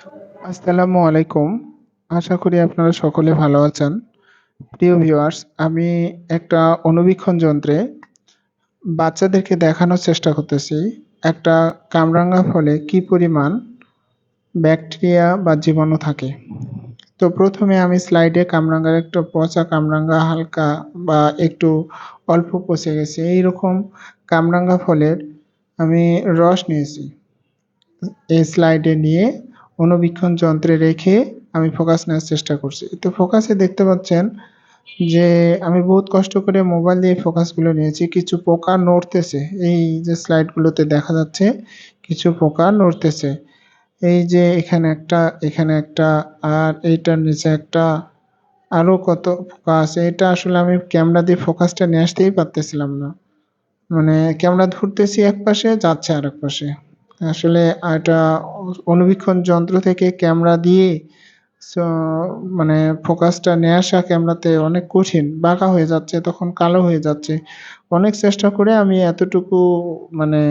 আসসালামু আলাইকুম। আশা করি আপনারা সকলে ভালো আছেন। প্রিয় ভিউয়ার্স, আমি একটা অণুবীক্ষণ যন্ত্রে বাচ্চাদেরকে দেখানোর চেষ্টা করতেছি, একটা কামরাঙা ফলে কি পরিমাণ ব্যাকটেরিয়া বা জীবাণু থাকে। তো প্রথমে আমি স্লাইডে কামরাঙার একটা পচা কামরাঙা হালকা বা একটু অল্প পচে গেছে এইরকম কামরাঙা ফলের আমি রস নিয়েছি। এই স্লাইডে নিয়ে অণুবীক্ষণ যন্ত্রে রেখে আমি ফোকাস নেওয়ার চেষ্টা করছি। তো ফোকাসে দেখতে পাচ্ছেন যে আমি বহুত কষ্ট করে মোবাইল দিয়ে ফোকাসগুলো নিয়েছি। কিছু পোকা নড়তেছে। এই যে স্লাইডগুলোতে দেখা যাচ্ছে কিছু পোকা নড়তেছে। এই যে এখানে একটা আর এইটার নিচে একটা আরো কত পোকা আছে। এটা আসলে আমি ক্যামেরা দিয়ে ফোকাসটা নিয়ে আসতেই পারতেছিলাম না। মানে ক্যামেরা ধরতেছি একপাশে, যাচ্ছে আরেক পাশে। আসলে এটা অণুবীক্ষণ যন্ত্র থেকে ক্যামেরা দিয়ে সো মানে ফোকাসটা নিয়ে আসা ক্যামেরাতে অনেক কঠিন। বাঁকা হয়ে যাচ্ছে, তখন কালো হয়ে যাচ্ছে। অনেক চেষ্টা করে আমি এতটুকু মানে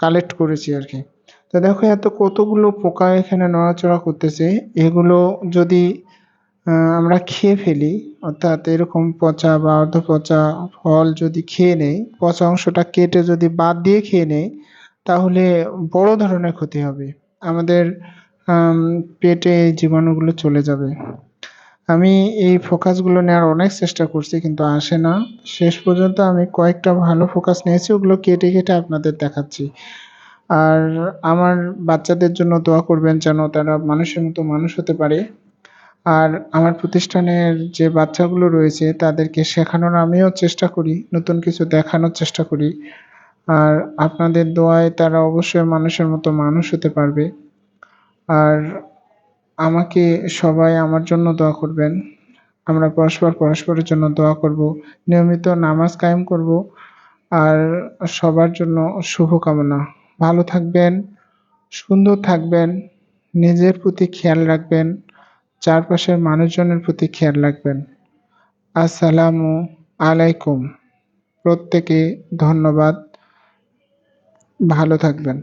কালেক্ট করেছি আরকি। তো দেখো কতগুলো পোকা এখানে নড়াচড়া করতেছে। এগুলো যদি আমরা খেয়ে ফেলি, অর্থাৎ এরকম পচা বা অর্ধপচা ফল যদি খেয়ে নেই, পচা অংশটা কেটে যদি বাদ দিয়ে খেয়ে নেই, তাহলে বড় ধরনের ক্ষতি হবে। আমাদের আম পেটে এই জীবাণুগুলো চলে যাবে। আমি এই ফোকাসগুলো নেওয়ার অনেক চেষ্টা করছি কিন্তু আসে না। শেষ পর্যন্ত আমি কয়েকটা ভালো ফোকাস নিয়েছি, ওগুলো কেটে আপনাদের দেখাচ্ছি। আর আমার বাচ্চাদের জন্য দোয়া করবেন যেন তারা মানুষের মতো মানুষ হতে পারে। আর আমার প্রতিষ্ঠানের যে বাচ্চাগুলো রয়েছে তাদেরকে শেখানোর আমিও চেষ্টা করি, নতুন কিছু দেখানোর চেষ্টা করি। আর আপনাদের দোয়ায় তারা অবশ্যই মানুষের মতো মানুষ হতে পারবে। আর আমাকে সবাই আমার জন্য দোয়া করবেন। আমরা পরস্পরের জন্য দোয়া করব। নিয়মিত নামাজ কায়েম করব। আর সবার জন্য শুভকামনা। ভালো থাকবেন, সুন্দর থাকবেন, নিজের প্রতি খেয়াল রাখবেন, চারপাশের মানুষজনের প্রতি খেয়াল রাখবেন। আসসালামু আলাইকুম। প্রত্যেকে ধন্যবাদ। ভালো থাকবেন।